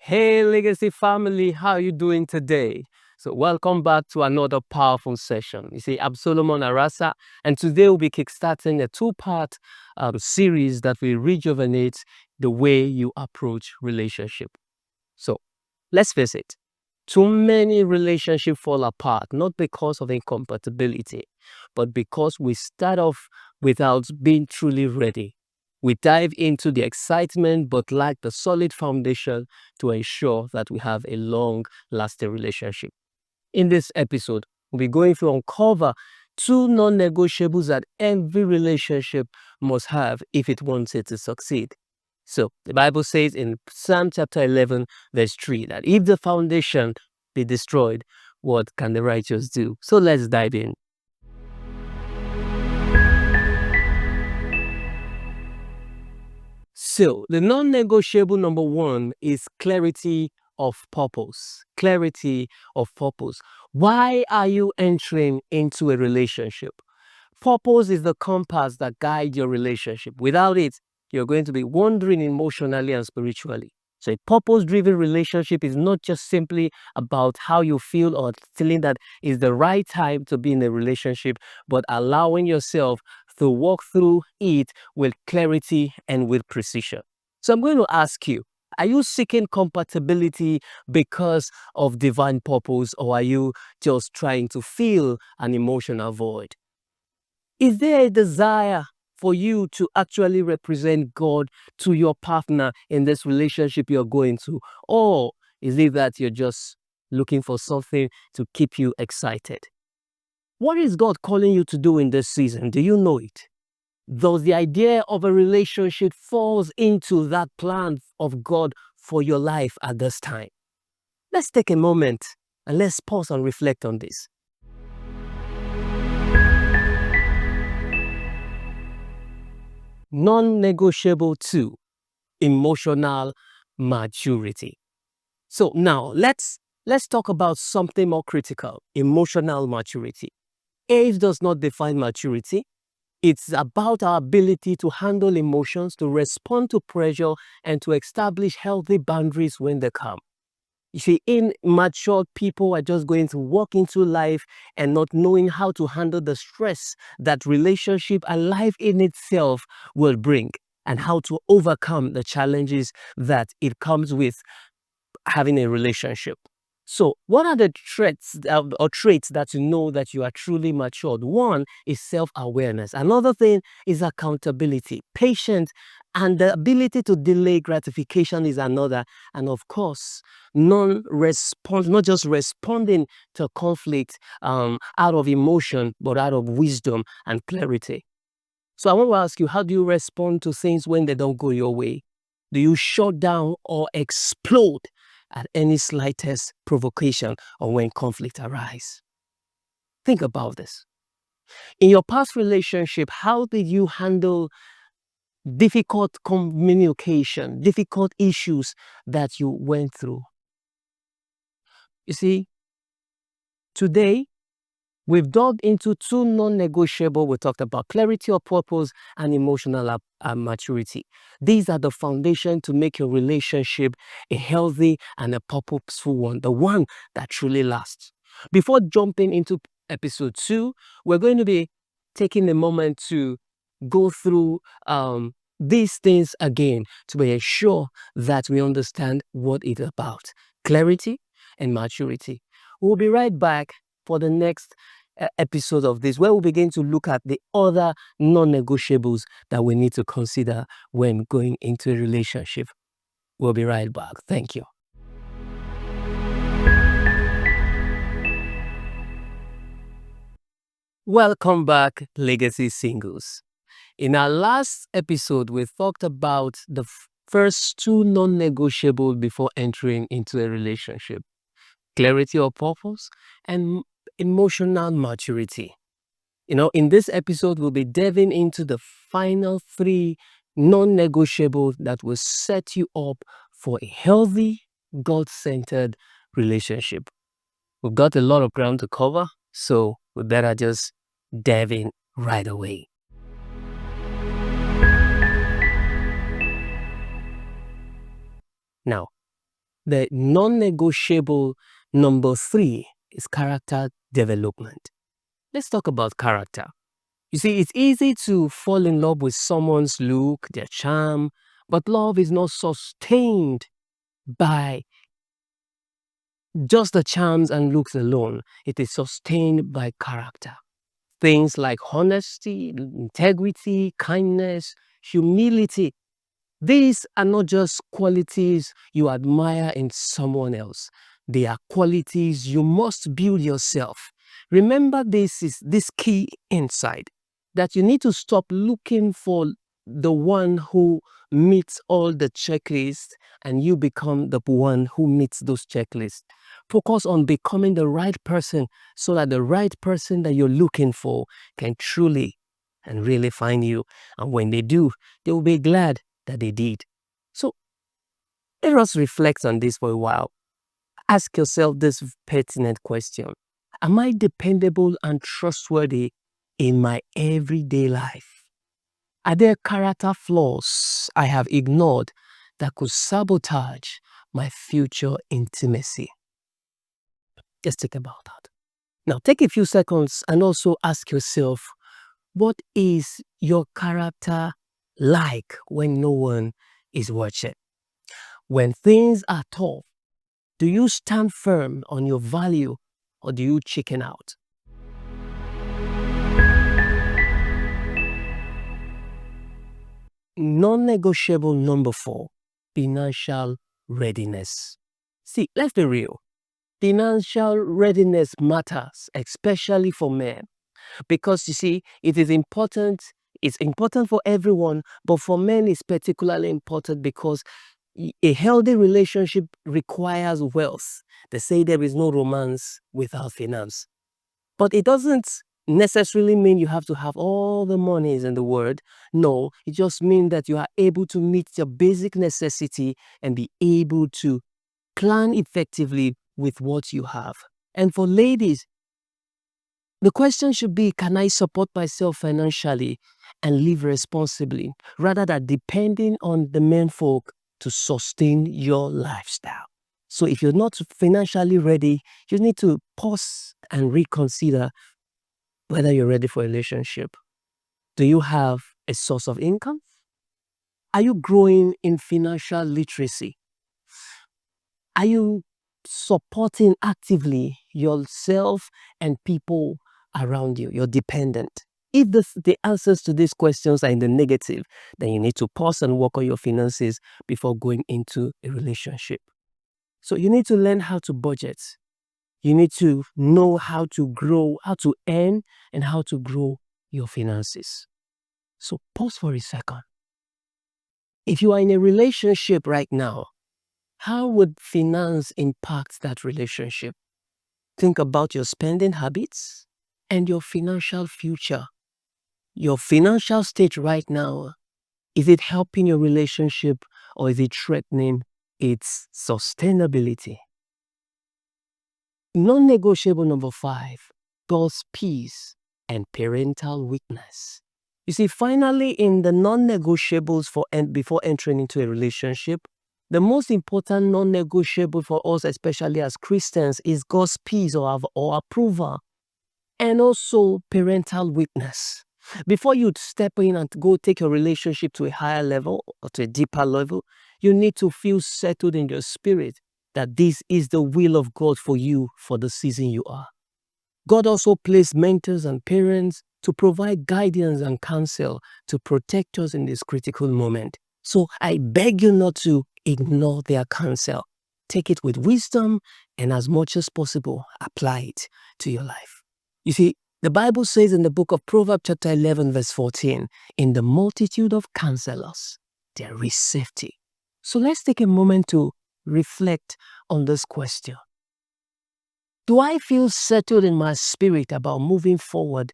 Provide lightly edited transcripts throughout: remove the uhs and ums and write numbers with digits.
Hey, Legacy family, how are you doing today? So, welcome back to another powerful session. You see, I'm Solomon Arasa, and today we'll be kickstarting a two-part series that will rejuvenate the way you approach relationship. So, let's face it, too many relationships fall apart, not because of incompatibility, but because we start off without being truly ready. We dive into the excitement but lack the solid foundation to ensure that we have a long-lasting relationship. In this episode, we'll be going to uncover two non-negotiables that every relationship must have if it wants it to succeed. So the Bible says in Psalm chapter 11, verse 3, that if the foundation be destroyed, what can the righteous do? So let's dive in. So the non-negotiable number one is clarity of purpose. Clarity of purpose. Why are you entering into a relationship? Purpose is the compass that guides your relationship. Without it, you're going to be wandering emotionally and spiritually. So a purpose-driven relationship is not just simply about how you feel or feeling that it's the right time to be in a relationship, but allowing yourself to walk through it with clarity and with precision. So I'm going to ask you, are you seeking compatibility because of divine purpose, or are you just trying to fill an emotional void? Is there a desire for you to actually represent God to your partner in this relationship you're going to? Or is it that you're just looking for something to keep you excited? What is God calling you to do in this season? Do you know it? Does the idea of a relationship falls into that plan of God for your life at this time? Let's take a moment and let's pause and reflect on this. Non-negotiable 2, emotional maturity. So now let's talk about something more critical, emotional maturity. Age does not define maturity. It's about our ability to handle emotions, to respond to pressure, and to establish healthy boundaries when they come. You see, immature people are just going to walk into life and not knowing how to handle the stress that relationship and life in itself will bring, and how to overcome the challenges that it comes with having a relationship. So what are the traits or traits that you know that you are truly matured? One is self-awareness. Another thing is accountability. Patience and the ability to delay gratification is another. And of course, non-response, not just responding to conflict out of emotion, but out of wisdom and clarity. So I want to ask you, how do you respond to things when they don't go your way? Do you shut down or explode at any slightest provocation or when conflict arises? Think about this. In your past relationship, how did you handle difficult communication, difficult issues that you went through? You see, today we've dug into two non-negotiable. We talked about clarity of purpose and emotional maturity. These are the foundation to make your relationship a healthy and a purposeful one, the one that truly lasts. Before jumping into episode 2, we're going to be taking a moment to go through these things again to be sure that we understand what it's about. Clarity and maturity. We'll be right back for the next episode of this, where we'll begin to look at the other non-negotiables that we need to consider when going into a relationship. We'll be right back. Thank you. Welcome back, Legacy Singles. In our last episode, we talked about the first two non-negotiables before entering into a relationship: clarity of purpose and emotional maturity. In this episode, we'll be delving into the final 3 non-negotiables that will set you up for a healthy, God-centered relationship. We've got a lot of ground to cover, so we better just dive in right away. Now, The non-negotiable number 3 is character development. Let's talk about character. You see, it's easy to fall in love with someone's look, their charm, but love is not sustained by just the charms and looks alone. It is sustained by character. Things like honesty, integrity, kindness, humility. These are not just qualities you admire in someone else. They are qualities you must build yourself. Remember this key insight that you need to stop looking for the one who meets all the checklists and you become the one who meets those checklists. Focus on becoming the right person so that the right person that you're looking for can truly and really find you. And when they do, they will be glad that they did. So let us reflect on this for a while. Ask yourself this pertinent question. Am I dependable and trustworthy in my everyday life? Are there character flaws I have ignored that could sabotage my future intimacy? Just think about that. Now take a few seconds and also ask yourself, what is your character like when no one is watching? When things are tough, do you stand firm on your value or do you chicken out? Non-negotiable number 4, financial readiness. See, let's be real. Financial readiness matters, especially for men, because you see, it is important. It's important for everyone, but for men, it's particularly important because a healthy relationship requires wealth. They say there is no romance without finance. But it doesn't necessarily mean you have to have all the monies in the world. No, it just means that you are able to meet your basic necessity and be able to plan effectively with what you have. And for ladies, the question should be, can I support myself financially and live responsibly rather than depending on the men folk to sustain your lifestyle? So if you're not financially ready, you need to pause and reconsider whether you're ready for a relationship. Do you have a source of income? Are you growing in financial literacy? Are you supporting actively yourself and people around you, your dependent? If the answers to these questions are in the negative, then you need to pause and work on your finances before going into a relationship. So you need to learn how to budget. You need to know how to grow, how to earn, and how to grow your finances. So pause for a second. If you are in a relationship right now, how would finance impact that relationship? Think about your spending habits and your financial future. Your financial state right now, is it helping your relationship or is it threatening its sustainability? Non-negotiable number 5, God's peace and parental weakness. You see, finally, in the non-negotiables before entering into a relationship, the most important non-negotiable for us, especially as Christians, is God's peace or approval, and also parental weakness. Before you step in and go take your relationship to a higher level or to a deeper level, you need to feel settled in your spirit that this is the will of God for you for the season you are. God also placed mentors and parents to provide guidance and counsel to protect us in this critical moment. So I beg you not to ignore their counsel. Take it with wisdom and as much as possible, apply it to your life. You see, the Bible says in the book of Proverbs chapter 11 verse 14, in the multitude of counselors, there is safety. So let's take a moment to reflect on this question. Do I feel settled in my spirit about moving forward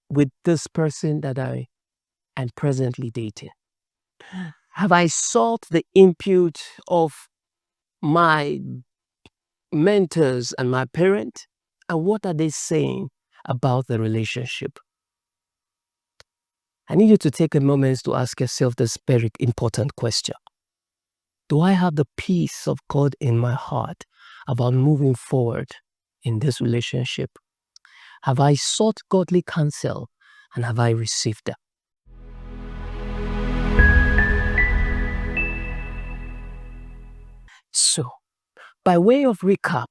with this person that I am presently dating? Have I sought the input of my mentors and my parent? And what are they saying about the relationship? I need you to take a moment to ask yourself this very important question. Do I have the peace of God in my heart about moving forward in this relationship? Have I sought godly counsel and have I received that? So, by way of recap,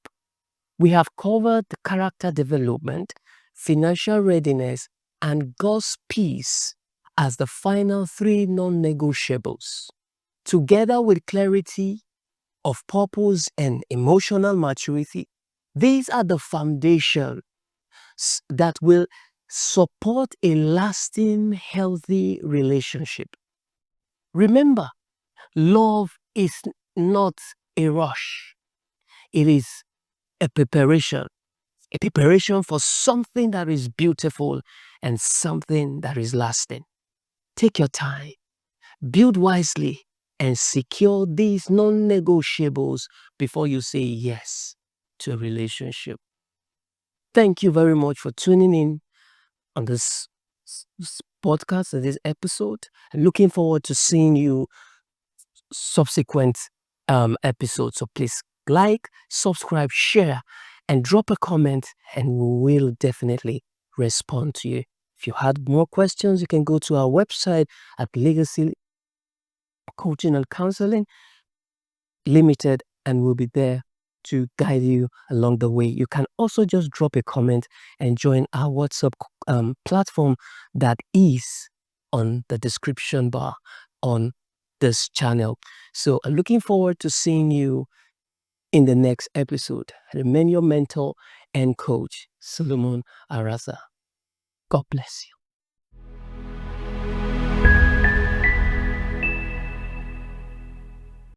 we have covered the character development, financial readiness, and God's peace as the final three non-negotiables. Together with clarity of purpose and emotional maturity, these are the foundation that will support a lasting, healthy relationship. Remember, love is not a rush. It is a preparation for something that is beautiful and something that is lasting. Take your time, build wisely, and secure these non-negotiables before you say yes to a relationship. Thank you very much for tuning in on this podcast, and this episode. I'm looking forward to seeing you subsequent episodes. So please like, subscribe, share, and drop a comment, and we will definitely respond to you. If you had more questions, you can go to our website at Legacy Coaching and Counseling Limited, and we'll be there to guide you along the way. You can also just drop a comment and join our WhatsApp platform that is on the description bar on this channel. So I'm looking forward to seeing you in the next episode. Remain your mentor and coach, Solomon Arasa. God bless you.